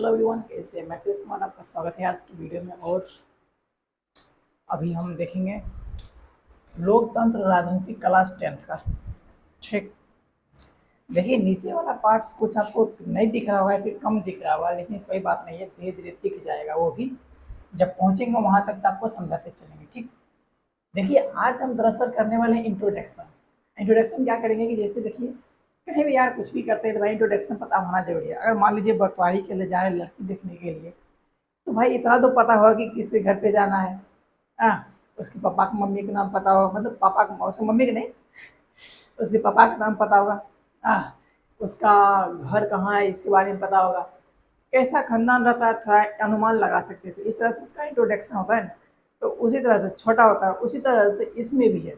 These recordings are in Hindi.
हेलो एवरीवन, कैसे हैं? मैं कृष्ण कुमार, आपका स्वागत है आज की वीडियो में। और अभी हम देखेंगे लोकतंत्र राजनीति क्लास 10th का। ठीक, देखिए नीचे वाला पार्ट्स कुछ आपको नहीं दिख रहा होगा, फिर कम दिख रहा होगा, लेकिन कोई बात नहीं है, धीरे धीरे दिख जाएगा। वो भी जब पहुंचेंगे वहां तक तो आपको समझाते चलेंगे। ठीक, देखिए आज हम दरअसल करने वाले हैं इंट्रोडक्शन। इंट्रोडक्शन क्या करेंगे कि जैसे देखिए कहीं भी यार कुछ भी करते हैं तो भाई इंट्रोडक्शन पता होना जरूरी है। अगर मान लीजिए बर्तवारी के लिए जा रहे हैं लड़की देखने के लिए, तो भाई इतना तो पता होगा कि किसके घर पे जाना है। हाँ, उसके पापा के मम्मी का नाम पता होगा, मतलब पापा का, उसके मम्मी के नहीं, उसके पापा का नाम पता होगा। हाँ, उसका घर कहाँ है इसके बारे में पता होगा। कैसा खानदान रहता है थोड़ा अनुमान लगा सकते थे। इस तरह से उसका इंट्रोडक्शन होता है ना, तो उसी तरह से छोटा होता है, उसी तरह से इसमें भी है।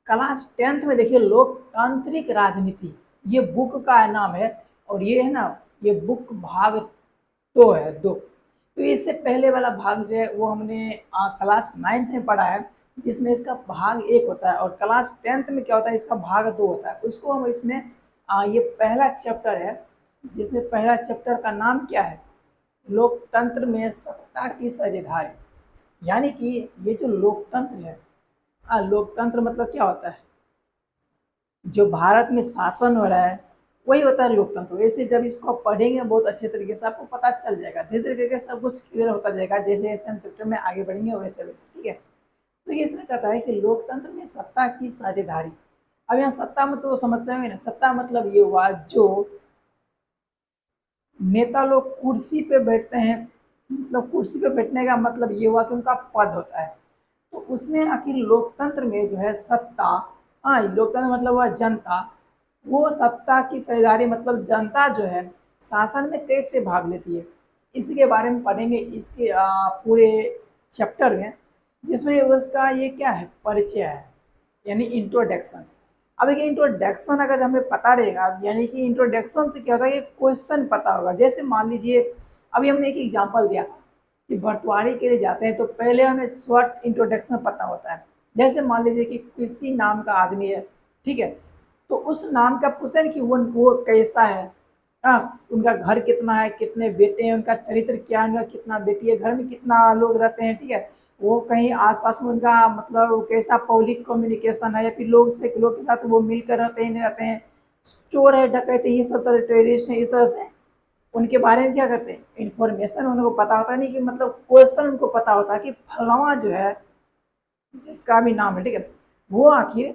क्लास 10th में देखिए लोकतांत्रिक राजनीति, ये बुक का नाम है। और ये है ना, ये बुक भाग 2 है, 2। तो इससे पहले वाला भाग जो है वो हमने क्लास 9th में पढ़ा है, जिसमें इसका भाग 1 होता है। और क्लास 10th में क्या होता है, इसका भाग 2 होता है। उसको हम इसमें ये पहला चैप्टर है, जिसमें पहला चैप्टर का नाम क्या है, लोकतंत्र में सत्ता की साझेदारी। यानी कि ये जो लोकतंत्र है, लोकतंत्र मतलब क्या होता है, जो भारत में शासन हो रहा है वही होता है लोकतंत्र। वैसे जब इसको आप पढ़ेंगे बहुत अच्छे तरीके से आपको पता चल जाएगा, धीरे धीरे करके सब कुछ क्लियर होता जाएगा जैसे जैसे हम चैप्टर में आगे बढ़ेंगे वैसे वैसे। ठीक है, तो ये इसमें कहता है कि लोकतंत्र में सत्ता की साझेदारी। अब यहाँ सत्ता मतलब तो समझते होंगे ना, सत्ता मतलब ये हुआ जो नेता लोग कुर्सी पे बैठते हैं, मतलब कुर्सी पे बैठने का मतलब ये हुआ कि उनका पद होता है। तो उसमें आखिर लोकतंत्र में जो है सत्ता, हाँ लोकतंत्र मतलब वह जनता, वो सत्ता की साझेदारी मतलब जनता जो है शासन में कैसे भाग लेती है, इसी के बारे में पढ़ेंगे इसके पूरे चैप्टर में, जिसमें उसका ये क्या है, परिचय है, यानी इंट्रोडक्शन। अब एक इंट्रोडक्शन अगर हमें पता रहेगा, यानी कि इंट्रोडक्शन से क्या होता है कि क्वेश्चन पता होगा। जैसे मान लीजिए अभी हमने एक एग्जांपल दिया था कि बर्तवारी के लिए जाते हैं तो पहले हमें शॉर्ट इंट्रोडक्शन पता होता है। जैसे मान लीजिए कि किसी नाम का आदमी है, ठीक है, तो उस नाम का पूछते हैं कि वो कैसा है, उनका घर कितना है, कितने बेटे हैं, उनका चरित्र क्या है, उनका कितना बेटी है, घर में कितना लोग रहते हैं, ठीक है, वो कहीं आसपास में उनका मतलब कैसा पब्लिक कम्युनिकेशन है, या फिर लोग से लोग के साथ वो मिलकर रहते हैं नहीं रहते हैं, चोर है डकैत है, ये सब तरह टेररिस्ट है, इस तरह से उनके बारे में क्या करते हैं, इन्फॉर्मेशन उनको पता होता नहीं कि मतलब क्वेश्चन उनको पता होता है कि फलावा जो है जिसका भी नाम है, ठीक है, वो आखिर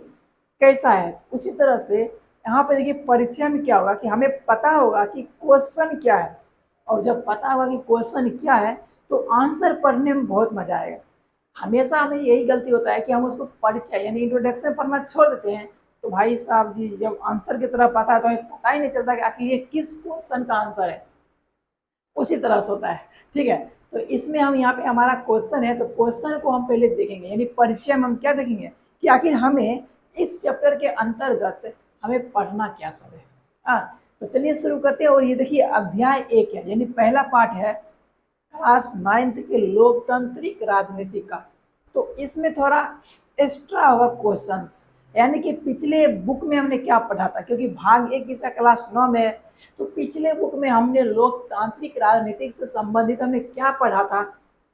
कैसा है। उसी तरह से यहाँ पे देखिए परिचय में क्या होगा कि हमें पता होगा कि क्वेश्चन क्या है, और जब पता होगा कि क्वेश्चन क्या है तो आंसर पढ़ने में बहुत मजा आएगा। हमेशा हमें यही गलती होता है कि हम उसको परिचय यानी इंट्रोडक्शन पढ़ना छोड़ देते हैं, तो भाई साहब जी जब आंसर की तरफ पता है तो हमें पता ही नहीं चलता कि आखिर ये किस क्वेश्चन का आंसर है। उसी तरह से होता है, ठीक है। तो इसमें हम यहाँ पे हमारा क्वेश्चन है, तो क्वेश्चन को हम पहले देखेंगे, यानी परिचय में हम क्या देखेंगे कि आखिर हमें इस चैप्टर के अंतर्गत हमें पढ़ना क्या सब है। तो चलिए शुरू करते हैं। और ये देखिए अध्याय 1 है, यानी पहला पार्ट है क्लास 9th के लोकतांत्रिक राजनीति का। तो इसमें थोड़ा एक्स्ट्रा होगा क्वेश्चंस, यानी कि पिछले बुक में हमने क्या पढ़ा था, क्योंकि भाग 1 इसका क्लास 9 में है, तो पिछले बुक में हमने लोकतांत्रिक राजनीति से संबंधित हमने क्या पढ़ा था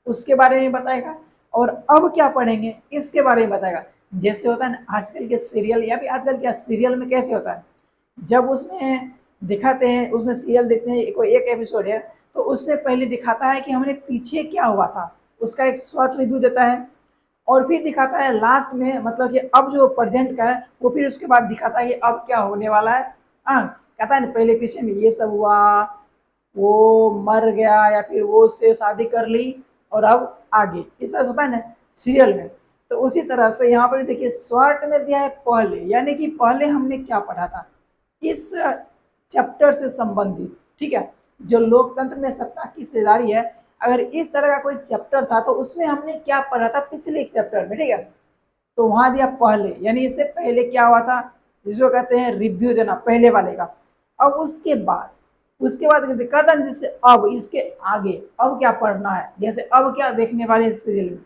उसके बारे में बताएगा, और अब क्या पढ़ेंगे इसके बारे में बताएगा। जैसे होता है ना आजकल के सीरियल, या फिर आजकल क्या सीरियल में कैसे होता है, जब उसमें दिखाते हैं, उसमें सीरियल देखते हैं कोई एक एपिसोड है तो उससे पहले दिखाता है कि हमने पीछे क्या हुआ था, उसका एक शॉर्ट रिव्यू देता है, और फिर दिखाता है लास्ट में, मतलब कि अब जो प्रेजेंट का है वो फिर उसके बाद दिखाता है कि अब क्या होने वाला है। कहता है ना पहले पीछे में ये सब हुआ, वो मर गया, या फिर वो उससे शादी कर ली, और अब आगे इस तरह से होता है ना सीरियल में। तो उसी तरह से यहाँ पर देखिए शॉर्ट में दिया है पहले, यानी कि पहले हमने क्या पढ़ा था इस चैप्टर से संबंधित, ठीक है, जो लोकतंत्र में सत्ता की साझेदारी है। अगर इस तरह का कोई चैप्टर था तो उसमें हमने क्या पढ़ा था पिछले एक चैप्टर में, ठीक है, तो वहां दिया पहले, यानी इससे पहले क्या हुआ था, जिसको कहते हैं रिव्यू देना पहले वाले का। अब उसके बाद कदम जैसे अब इसके आगे अब क्या पढ़ना है, जैसे अब क्या देखने वाले सीरियल में,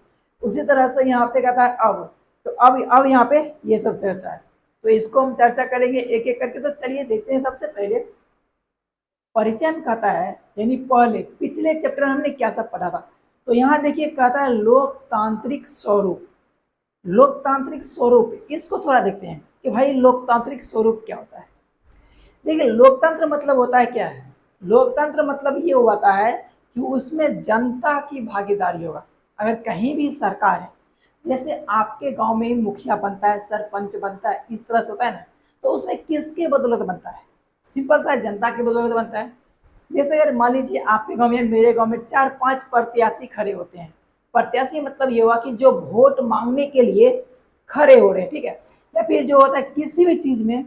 उसी तरह से यहाँ पे कहता है अब, तो अब यहाँ पे ये सब चर्चा है, तो इसको हम चर्चा करेंगे एक एक करके। तो चलिए देखते हैं सबसे पहले परिचय में कहता है, यानी पहले पिछले चैप्टर में हमने क्या सब पढ़ा था, तो यहाँ देखिए कहता है लोकतांत्रिक स्वरूप। लोकतांत्रिक स्वरूप, इसको थोड़ा देखते हैं कि भाई लोकतांत्रिक स्वरूप क्या होता है। देखिए लोकतंत्र मतलब होता है क्या है, लोकतंत्र मतलब ये होता है कि उसमें जनता की भागीदारी होगा। अगर कहीं भी सरकार है, जैसे आपके गांव में मुखिया बनता है, सरपंच बनता है, इस तरह से होता है ना, तो उसमें किसके बदौलत बनता है, सिंपल सा जनता के बदौलत बनता है। जैसे अगर मान लीजिए आपके गांव में, मेरे गांव में 4-5 प्रत्याशी खड़े होते हैं। प्रत्याशी मतलब ये हुआ कि जो वोट मांगने के लिए खड़े हो रहे हैं, ठीक है। या फिर जो होता है किसी भी चीज में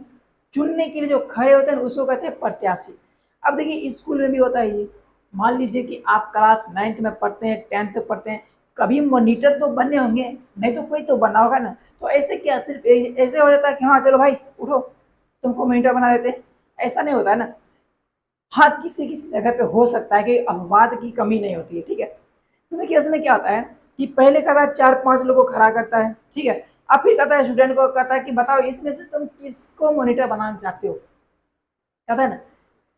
चुनने के लिए जो खड़े होते हैं उसको कहते हैं प्रत्याशी। अब देखिए स्कूल में भी होता है ये, मान लीजिए कि आप क्लास 9th में पढ़ते हैं, 10th पढ़ते हैं, कभी मॉनिटर तो बनने होंगे, नहीं तो कोई तो बना होगा ना। तो ऐसे क्या सिर्फ ऐसे हो जाता है कि हाँ चलो भाई उठो तुमको मॉनिटर बना देते, ऐसा नहीं होता है ना। हाँ किसी किसी जगह पे हो सकता है कि अपवाद की कमी नहीं होती है, ठीक है। तो देखिए इसमें क्या होता है कि पहले कहता है 4-5 लोगों को खड़ा करता है, ठीक है। अब फिर कहता है स्टूडेंट को, कहता है कि बताओ इसमें से तुम किसको मॉनिटर बनाना चाहते हो, कहता है ना।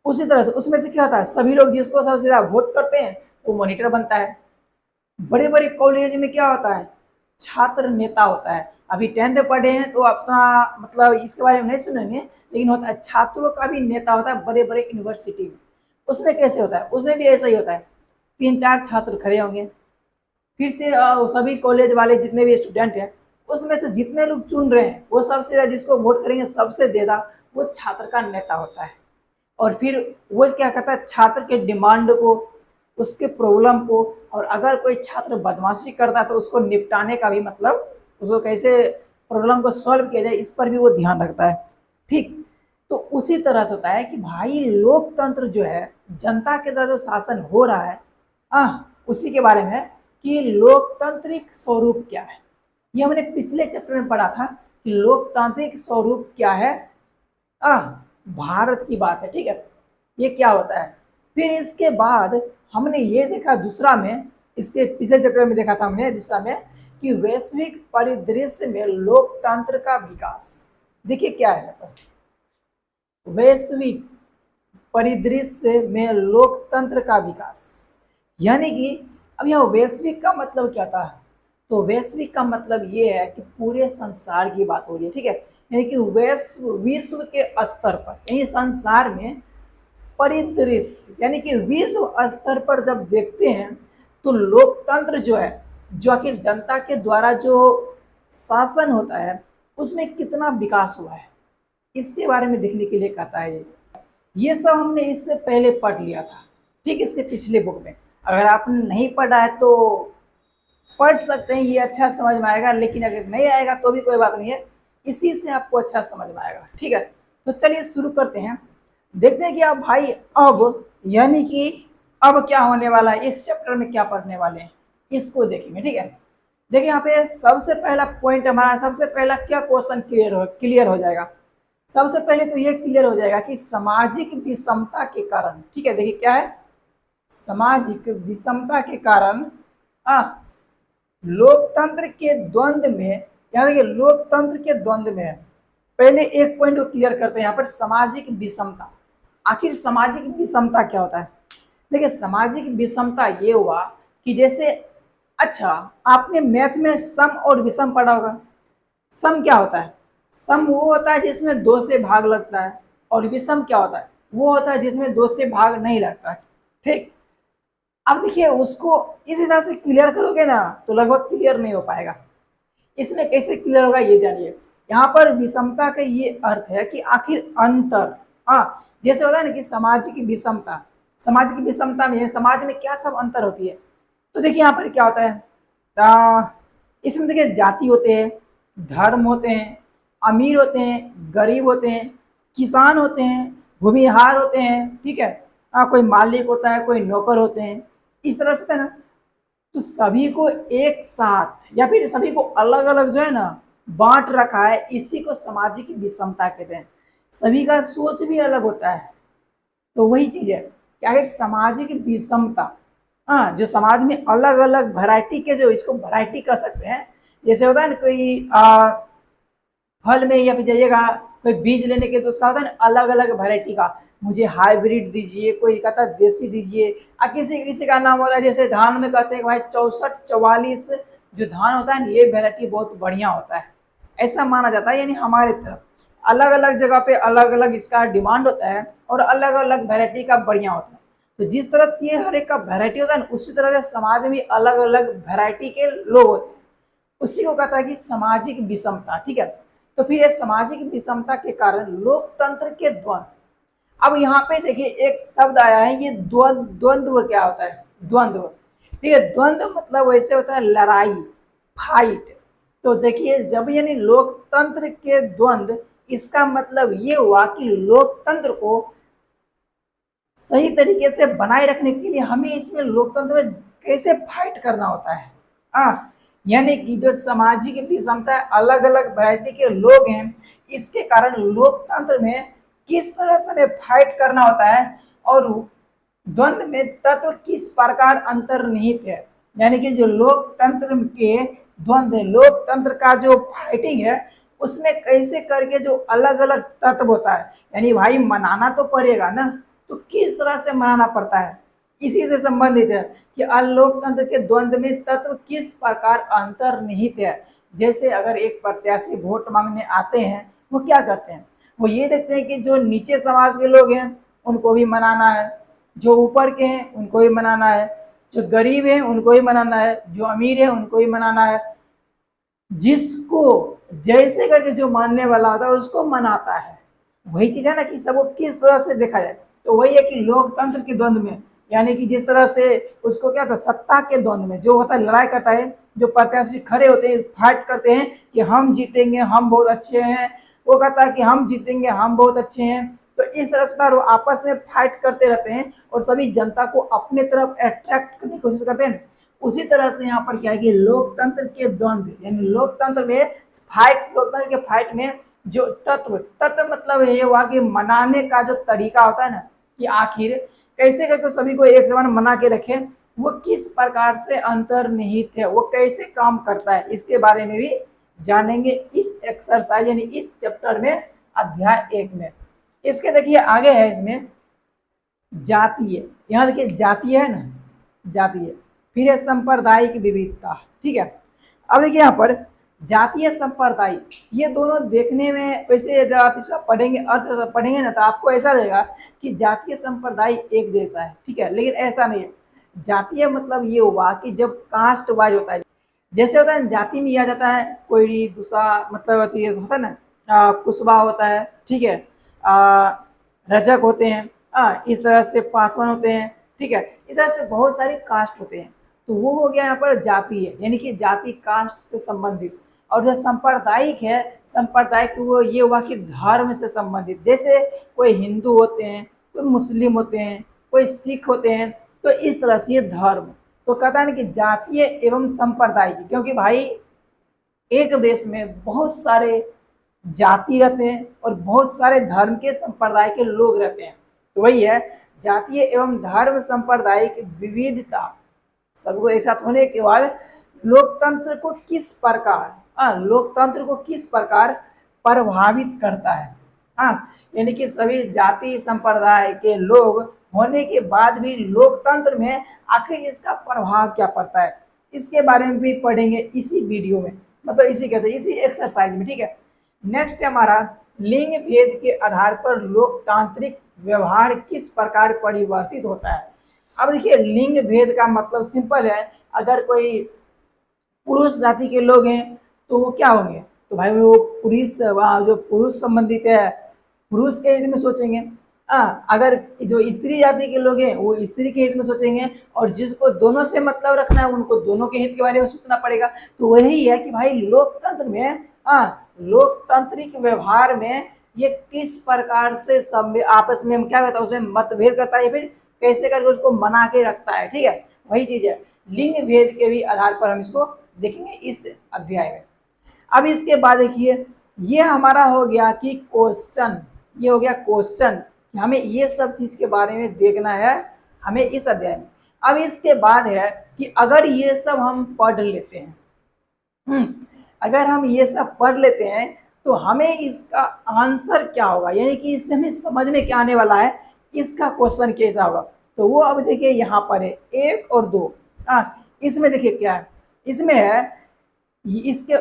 उसी तरह से उसमें से क्या होता है, सभी लोग जिसको सबसे ज्यादा वोट करते हैं वो मॉनिटर बनता है। बड़े बड़े कॉलेज में क्या होता है, छात्र नेता होता है। अभी 10th पढ़े हैं तो अपना मतलब इसके बारे में नहीं सुनेंगे, लेकिन होता है छात्रों का भी नेता होता है बड़े बड़े यूनिवर्सिटी में। उसमें कैसे होता है, उसमें भी ऐसा ही होता है, 3-4 छात्र खड़े होंगे, फिर सभी कॉलेज वाले जितने भी स्टूडेंट हैं उसमें से जितने लोग चुन रहे हैं वो सबसे ज्यादा जिसको वोट करेंगे सबसे ज्यादा वो छात्र का नेता होता है। और फिर वो क्या करता है, छात्र के डिमांड को, उसके प्रॉब्लम को, और अगर कोई छात्र बदमाशी करता है तो उसको निपटाने का भी मतलब उसको कैसे प्रॉब्लम को सॉल्व किया जाए इस पर भी वो ध्यान रखता है, ठीक। तो उसी तरह से होता है कि भाई लोकतंत्र जो है, जनता के द्वारा जो शासन हो रहा है, उसी के बारे में कि लोकतांत्रिक स्वरूप क्या है। ये हमने पिछले चैप्टर में पढ़ा था कि लोकतांत्रिक स्वरूप क्या है, भारत की बात है, ठीक है। ये क्या होता है, फिर इसके बाद हमने ये देखा दूसरा में, इसके पिछले चैप्टर में देखा था हमने दूसरा में कि वैश्विक परिदृश्य में लोकतंत्र का विकास। देखिए क्या है, वैश्विक परिदृश्य में लोकतंत्र का विकास, यानी कि अब यहाँ वैश्विक का मतलब क्या था, तो वैश्विक का मतलब ये है कि पूरे संसार की बात हो रही है, ठीक है। यानी कि विश्व के स्तर पर, यानी संसार में परिदृश्य, यानी कि विश्व स्तर पर जब देखते हैं तो लोकतंत्र जो है, जो आखिर जनता के द्वारा जो शासन होता है उसमें कितना विकास हुआ है, इसके बारे में देखने के लिए कहता है। ये सब हमने इससे पहले पढ़ लिया था, ठीक, इसके पिछले बुक में। अगर आपने नहीं पढ़ा है तो पढ़ सकते हैं, ये अच्छा समझ में आएगा, लेकिन अगर नहीं आएगा तो भी कोई बात नहीं है, इसी से आपको अच्छा समझ में आएगा, ठीक है। तो चलिए शुरू करते हैं, देखते हैं कि अब भाई अब यानी कि अब क्या होने वाला है, इस चैप्टर में क्या पढ़ने वाले हैं इसको देखेंगे, ठीक है। देखिए यहाँ पे सबसे पहला पॉइंट हमारा, सबसे पहला क्या क्वेश्चन क्लियर हो जाएगा। सबसे पहले तो ये क्लियर हो जाएगा कि सामाजिक विषमता के कारण, ठीक है। देखिए क्या है, सामाजिक विषमता के कारण लोकतंत्र के द्वंद्व में, यहाँ देखिए लोकतंत्र के द्वंद्व में पहले एक पॉइंट को क्लियर करते हैं यहाँ पर, सामाजिक विषमता। आखिर सामाजिक विषमता क्या होता है, देखिए सामाजिक विषमता ये हुआ कि जैसे, अच्छा आपने मैथ में सम और विषम पढ़ा होगा। सम क्या होता है, सम वो होता है जिसमें 2 से भाग लगता है, और विषम क्या होता है, वो होता है जिसमें 2 से भाग नहीं लगता है, ठीक। अब देखिए उसको इस हिसाब से क्लियर करोगे ना तो लगभग क्लियर नहीं हो पाएगा। इसमें कैसे क्लियर होगा ये जानिए। यहाँ पर विषमता का ये अर्थ है कि आखिर अंतर, जैसे होता है ना कि सामाजिक विषमता, सामाजिक विषमता में समाज में क्या सब अंतर होती है, तो देखिए यहाँ पर क्या होता है, इसमें देखिए जाति होते हैं, धर्म होते हैं, अमीर होते हैं, गरीब होते हैं, किसान होते हैं, भूमिहार होते हैं, ठीक है। कोई मालिक होता है, कोई नौकर होते हैं, इस तरह से है ना। तो सभी को एक साथ या फिर सभी को अलग अलग जो है ना बांट रखा है, इसी को सामाजिक विषमता कहते हैं। सभी का सोच भी अलग होता है, तो वही चीज है कि आखिर सामाजिक विषमता, जो समाज में अलग अलग वैरायटी के, जो इसको वैरायटी कह सकते हैं। जैसे होता है ना कोई फल में या फिर जाइएगा कोई बीज लेने के तो उसका होता है ना अलग अलग वैरायटी का, मुझे हाइब्रिड दीजिए, कोई कहता है देसी दीजिए, और किसी किसी का नाम होता है जैसे धान में कहते हैं भाई 64-44 जो धान होता है ना ये वैरायटी बहुत बढ़िया होता है, ऐसा माना जाता है। यानी हमारे तरफ अलग अलग जगह पे अलग अलग इसका डिमांड होता है और अलग अलग वैरायटी का बढ़िया होता है। तो जिस तरह से ये हर एक का वैरायटी होता है ना उसी तरह से समाज में भी अलग अलग वैरायटी के लोग होते हैं, उसी को कहता है कि सामाजिक विषमता। ठीक है, तो फिर ये सामाजिक विषमता के कारण लोकतंत्र के द्वंद्व। अब यहाँ पे देखिए एक शब्द आया है, ये द्वंद्व क्या होता है, द्वंद्व। ठीक है, द्वंद्व मतलब वैसे होता है लड़ाई, फाइट। तो देखिए जब यानी लोकतंत्र के द्वंद्व, इसका मतलब ये हुआ कि लोकतंत्र को सही तरीके से बनाए रखने के लिए हमें इसमें लोकतंत्र में कैसे फाइट करना होता है। यानी कि जो सामाजिक विषमता है, अलग अलग वैरायटी के लोग हैं, इसके कारण लोकतंत्र में किस तरह से हमें फाइट करना होता है और द्वंद्व में तत्व किस प्रकार अंतर्निहित है। यानी कि जो लोकतंत्र के द्वंद्व, लोकतंत्र का जो फाइटिंग है उसमें कैसे करके जो अलग अलग तत्व होता है, यानी भाई मनाना तो पड़ेगा ना, तो किस तरह से मनाना पड़ता है, इसी से संबंधित है कि लोकतंत्र के द्वंद्व में तत्व किस प्रकार अंतर्निहित है। जैसे अगर एक प्रत्याशी वोट मांगने आते हैं, वो क्या करते हैं, वो ये देखते हैं कि जो नीचे समाज के लोग हैं उनको भी मनाना है, जो ऊपर के हैं उनको भी मनाना है, जो गरीब हैं उनको भी मनाना है, जो अमीर है उनको भी मनाना है, जिसको जैसे करके जो मानने वाला होता है उसको मनाता है। वही चीज है ना कि सबको किस तरह से देखा जाए। तो वही है कि लोकतंत्र के द्वंद्व में, यानी कि जिस तरह से उसको क्या था, सत्ता के द्वंद्व में जो होता है लड़ाई करता है, जो प्रत्याशी खड़े होते हैं फाइट करते हैं कि हम जीतेंगे, हम बहुत अच्छे हैं, वो कहता है कि हम जीतेंगे, हम बहुत अच्छे हैं। तो इस तरह से वो आपस में फाइट करते रहते हैं और सभी जनता को अपने तरफ अट्रैक्ट करने की कोशिश करते हैं। उसी तरह से यहाँ पर क्या है कि लोकतंत्र के द्वंद्व, यानी लोकतंत्र में फाइट, लोकतंत्र के फाइट में जो तत्व मतलब ये हुआ कि मनाने का जो तरीका होता है ना, कि आखिर कैसे करके सभी को एक समान मना के रखें, वो किस प्रकार से अंतर्निहित है, वो कैसे काम करता है, इसके बारे में भी जानेंगे इस एक्सरसाइज यानी इस चैप्टर में, अध्याय 1 में। इसके देखिए आगे है इसमें जातीय, यहाँ देखिए जातीय है ना, जातीय, फिर है सांप्रदायिक विविधता। ठीक है, अब देखिए यहाँ पर जातीय सांप्रदायिक, ये दोनों देखने में वैसे जब आप इसका पढ़ेंगे, अर्थ पढ़ेंगे ना, तो आपको ऐसा लगेगा कि जातीय सांप्रदायिक एक जैसा है। ठीक है, लेकिन ऐसा नहीं है। जातीय मतलब ये हुआ कि जब कास्ट वाइज होता है, जैसे होता है जाति में आ जाता है कोई दूसरा, मतलब होता है ना कुशवा होता है, ठीक है, रजक होते हैं, इस तरह से पासवान होते हैं, ठीक है, इस तरह से बहुत सारे कास्ट होते हैं। तो वो हो गया यहाँ पर जाति है, यानी कि जाति कास्ट से संबंधित। और जो सांप्रदायिक है, सांप्रदायिक वो ये हुआ कि धर्म से संबंधित, जैसे कोई हिंदू होते हैं, कोई मुस्लिम होते हैं, कोई सिख होते हैं, तो इस तरह से ये धर्म। तो कहता है ना कि जातीय एवं सांप्रदायिक, क्योंकि भाई एक देश में बहुत सारे जाति रहते हैं और बहुत सारे धर्म के संप्रदाय के लोग रहते हैं। तो वही है जातीय एवं धर्म सांप्रदायिक विविधता सबको एक साथ होने के बाद लोकतंत्र को किस प्रकार, लोकतंत्र को किस प्रकार प्रभावित करता है। यानी कि सभी जाति संप्रदाय के लोग होने के बाद भी लोकतंत्र में आखिर इसका प्रभाव क्या पड़ता है, इसके बारे में भी पढ़ेंगे इसी वीडियो में, मतलब इसी कहते हैं इसी एक्सरसाइज में। ठीक है, नेक्स्ट है हमारा लिंग भेद के आधार पर लोकतांत्रिक व्यवहार किस प्रकार परिवर्तित होता है। अब देखिए लिंग भेद का मतलब सिंपल है, अगर कोई पुरुष जाति के लोग हैं तो वो क्या होंगे, तो भाई वो पुरुष, जो पुरुष संबंधित है पुरुष के हित में सोचेंगे। अगर जो स्त्री जाति के लोग हैं वो स्त्री के हित में सोचेंगे, और जिसको दोनों से मतलब रखना है उनको दोनों के हित के बारे में सोचना पड़ेगा। तो वही है कि भाई लोकतंत्र में, लोकतांत्रिक व्यवहार में ये किस प्रकार से सब आपस में क्या करता है, उसमें मतभेद करता है, फिर कैसे करके उसको मना के रखता है। ठीक है, वही चीज है, लिंग भेद के भी आधार पर हम इसको देखेंगे इस अध्याय में। अब इसके बाद देखिए ये हमारा हो गया कि क्वेश्चन, ये हो गया क्वेश्चन कि हमें ये सब चीज के बारे में देखना है हमें इस अध्याय में। अब इसके बाद है कि अगर ये सब हम पढ़ लेते हैं, अगर हम ये सब पढ़ लेते हैं तो हमें इसका आंसर क्या होगा, यानी कि इससे हमें समझ में क्या आने वाला है, इसका क्वेश्चन कैसा होगा। तो वो अब देखिए यहाँ पर है 1 और 2। इसमें देखिए क्या है, इसमें है इसके,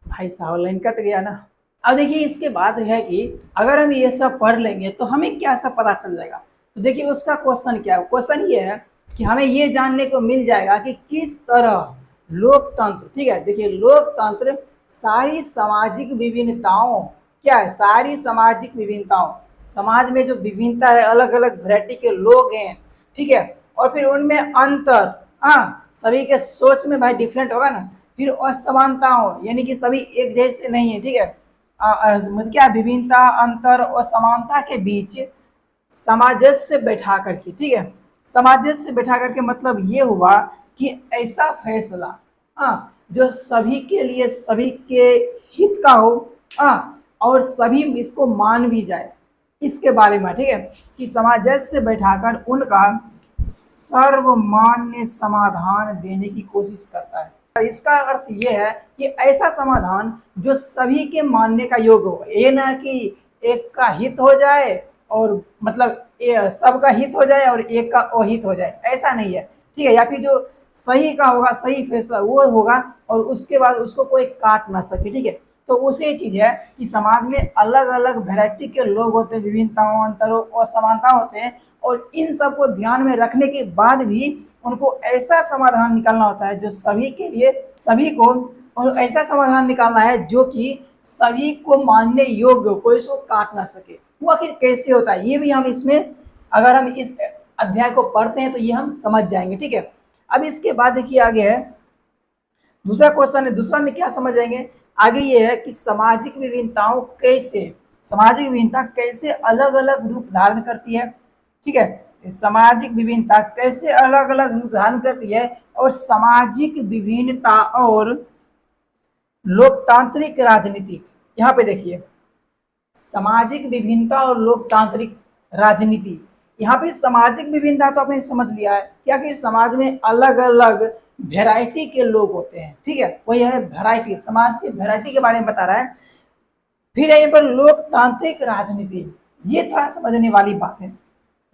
भाई साहब लाइन कट गया ना। अब देखिए इसके बाद है कि अगर हम ये सब पढ़ लेंगे तो हमें क्या सब पता चल जाएगा। तो देखिए उसका क्वेश्चन क्या है, क्वेश्चन ये है कि हमें ये जानने को मिल जाएगा कि किस तरह लोकतंत्र, ठीक है, देखिए लोकतंत्र सारी सामाजिक विभिन्नताओं, क्या है, सारी सामाजिक विभिन्नताओं, समाज में जो विभिन्नता है, अलग अलग वैरायटी के लोग हैं, ठीक है, और फिर उनमें अंतर, सभी के सोच में भाई डिफरेंट होगा ना, फिर असमानताओं, यानी कि सभी एक जैसे नहीं है, ठीक है, क्या विभिन्नता, अंतर और समानता के बीच सामंजस्य बैठा करके, ठीक है, सामंजस्य बैठा करके मतलब ये हुआ कि ऐसा फैसला जो सभी के लिए, सभी के हित का हो, और सभी इसको मान भी जाए, इसके बारे में, ठीक है, कि सामंजस्य बैठाकर उनका सर्वमान्य समाधान देने की कोशिश करता है। इसका अर्थ ये है कि ऐसा समाधान जो सभी के मानने का योग्य हो, ये ना कि एक का हित हो जाए और मतलब सबका हित हो जाए और एक का अहित हो जाए, ऐसा नहीं है, ठीक है, या फिर जो सही का होगा, सही फैसला वो होगा और उसके बाद उसको कोई काट ना सके, ठीक है। तो उसे चीज है कि समाज में अलग अलग वैरायटी के लोग होते हैं, विभिन्नताओं, अंतरों और समानता होते हैं, और इन सब को ध्यान में रखने के बाद भी उनको ऐसा समाधान निकालना होता है जो सभी के लिए, सभी को, और ऐसा समाधान निकालना है जो कि सभी को मानने योग्य हो, कोई इसको काट ना सके। वो आखिर कैसे होता है, ये भी हम इसमें, अगर हम इस अध्याय को पढ़ते हैं तो ये हम समझ जाएंगे, ठीक है। अब इसके बाद देखिए आगे है दूसरा क्वेश्चन है, दूसरा में क्या समझ जाएंगे, आगे ये है कि सामाजिक विभिन्नताओं कैसे, सामाजिक विभिन्नता कैसे अलग अलग रूप धारण करती है, ठीक है, सामाजिक विभिन्नता कैसे अलग अलग रूप धारण करती है, और सामाजिक विभिन्नता और लोकतांत्रिक राजनीति, यहाँ पे देखिए सामाजिक विभिन्नता और लोकतांत्रिक राजनीति, यहाँ पे सामाजिक विभिन्नता तो आपने समझ लिया है क्या कि समाज में अलग अलग वैरायटी के लोग होते हैं, ठीक है, वही है वैरायटी, समाज की वैरायटी के बारे में बता रहा है। फिर यहाँ पर लोकतांत्रिक राजनीति, ये थोड़ा समझने वाली बात है।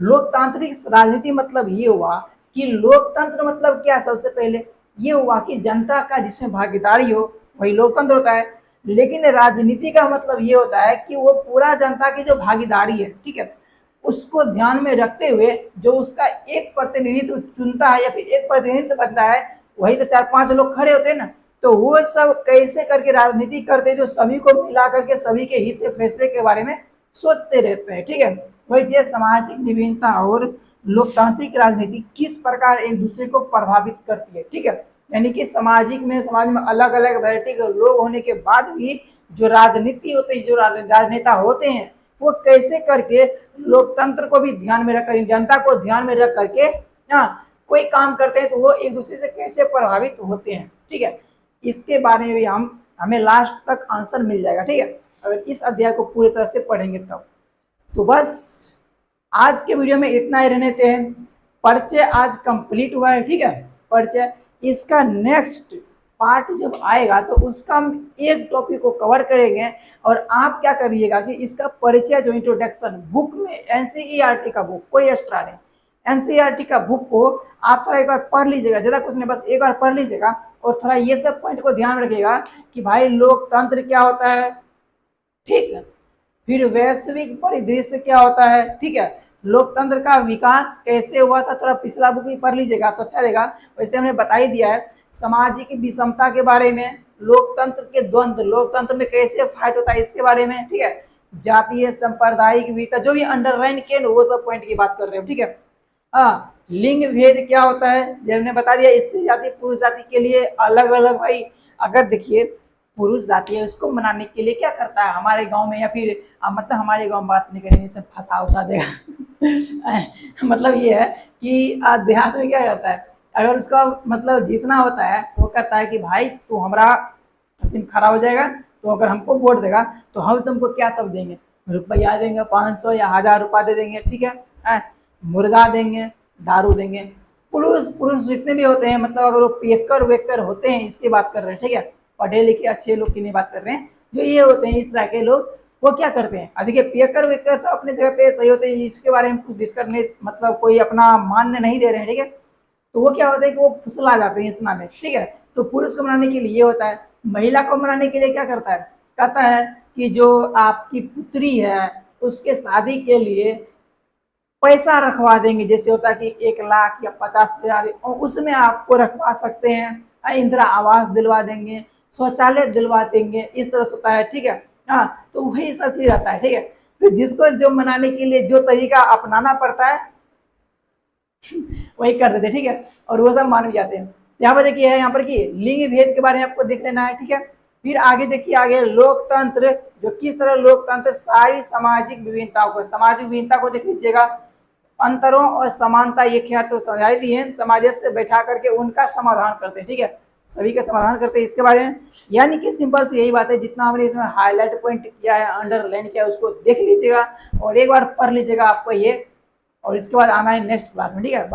लोकतांत्रिक राजनीति मतलब ये हुआ कि लोकतंत्र मतलब क्या, सबसे पहले ये हुआ कि जनता का जिसमें भागीदारी हो वही लोकतंत्र होता है, लेकिन राजनीति का मतलब ये होता है कि वो पूरा जनता की जो भागीदारी है, ठीक है, उसको ध्यान में रखते हुए जो उसका एक प्रतिनिधित्व चुनता है या फिर एक प्रतिनिधित्व बनता है, वही तो 4-5 लोग खड़े होते हैं ना, तो वो सब कैसे करके राजनीति करते हैं जो सभी को मिला करके सभी के हित फैसले के बारे में सोचते रहते हैं, ठीक है। वही चीज सामाजिक विभिन्नता और लोकतांत्रिक राजनीति किस प्रकार एक दूसरे को प्रभावित करती है, ठीक है, यानी कि समाज में अलग अलग वैरायटी के लोग होने के बाद भी जो राजनीति होते हैं, जो राजनेता होते हैं, वो कैसे करके लोकतंत्र को भी ध्यान में रखकर, जनता को ध्यान में रख करके कोई काम करते हैं, तो वो एक दूसरे से कैसे प्रभावित होते हैं, ठीक है, इसके बारे में भी हमें लास्ट तक आंसर मिल जाएगा, ठीक है, अगर इस अध्याय को पूरी तरह से पढ़ेंगे तब। तो बस आज के वीडियो में इतना ही रहने देते हैं। परिचय आज कंप्लीट हुआ है, ठीक है, परिचय, इसका नेक्स्ट पार्ट जब आएगा तो उसका हम एक टॉपिक को कवर करेंगे, और आप क्या करिएगा कि इसका परिचय जो इंट्रोडक्शन बुक में एनसीईआरटी का बुक, कोई एक्स्ट्रा नहीं, एनसीईआरटी का बुक को आप थोड़ा एक बार पढ़ लीजिएगा, ज़्यादा कुछ नहीं, बस एक बार पढ़ लीजिएगा और थोड़ा ये सब पॉइंट को ध्यान रखिएगा कि भाई लोकतंत्र क्या होता है, ठीक है, फिर वैश्विक परिदृश्य क्या होता है, ठीक है, लोकतंत्र का विकास कैसे हुआ था, थोड़ा पिछला बुक भी पढ़ लीजिएगा तो अच्छा रहेगा। वैसे हमने बता ही दिया है सामाजिक विषमता के बारे में, लोकतंत्र के द्वंद्व, लोकतंत्र में कैसे फाइट होता है इसके बारे में, ठीक है, जातीय सांप्रदायिक विविधता, जो भी अंडरलाइन किए वो सब पॉइंट की बात कर रहे हो, ठीक है। लिंग भेद क्या होता है, जब हमने बता दिया, स्त्री जाति पुरुष जाति के लिए अलग अलग, भाई अगर देखिए पुरुष जाति है उसको मनाने के लिए क्या करता है हमारे गांव में, या फिर मतलब हमारे गांव में बात नहीं करेंगे, सब फंसा उसा देगा मतलब ये है कि देहात में क्या करता है, अगर उसका मतलब जीतना होता है तो वो कहता है कि भाई तू हमारा खड़ा हो जाएगा, तो अगर हमको वोट देगा तो हम तुमको क्या सब देंगे, रुपया देंगे, 500 या 1000 रुपया दे देंगे, ठीक है, मुर्गा देंगे, दारू देंगे। पुरुष जितने भी होते हैं, मतलब अगर वो पेकर वेकर होते हैं, इसकी बात कर रहे हैं, ठीक है, पढ़े लिखे अच्छे लोग की नहीं बात कर रहे हैं, जो ये होते हैं इस तरह के लोग, वो क्या करते हैं, देखिए पियक्कर वियक्कर सब अपने जगह पे सही होते हैं, इसके बारे में कुछ डिस्कस नहीं, मतलब कोई अपना मान्य नहीं दे रहे हैं, ठीक है। तो वो क्या होता है कि वो फुसला जाते हैं इस में, ठीक है। तो पुरुष को मनाने के लिए ये होता है, महिला को मनाने के लिए क्या करता है, कहता है कि जो आपकी पुत्री है उसके शादी के लिए पैसा रखवा देंगे, जैसे होता है कि 1 लाख या 50,000, उसमें आपको रखवा सकते हैं, इंदिरा आवास दिलवा देंगे, शौचालय दिलवा देंगे, इस तरह से होता है, ठीक है। हाँ, तो वही सब चीज रहता है, ठीक है। तो जिसको जो मनाने के लिए जो तरीका अपनाना पड़ता है वही कर देते, ठीक है, और वो सब मान भी जाते हैं। यहाँ पर देखिए है यहाँ पर कि लिंग भेद के बारे में आपको देख लेना है, ठीक है। फिर आगे देखिए, आगे लोकतंत्र, जो किस तरह लोकतंत्र सारी सामाजिक विभिन्नता को देख लीजिएगा, अंतरों और समानता ये क्या तो समझाई दी है, समाज से बैठा करके उनका समाधान करते हैं, ठीक है, सभी का समाधान करते हैं इसके बारे में। यानी कि सिंपल से यही बात है, जितना हमने इसमें हाईलाइट पॉइंट किया है, अंडरलाइन किया है, उसको देख लीजिएगा और एक बार पढ़ लीजिएगा आपको ये, और इसके बाद आना है नेक्स्ट क्लास में, ठीक है।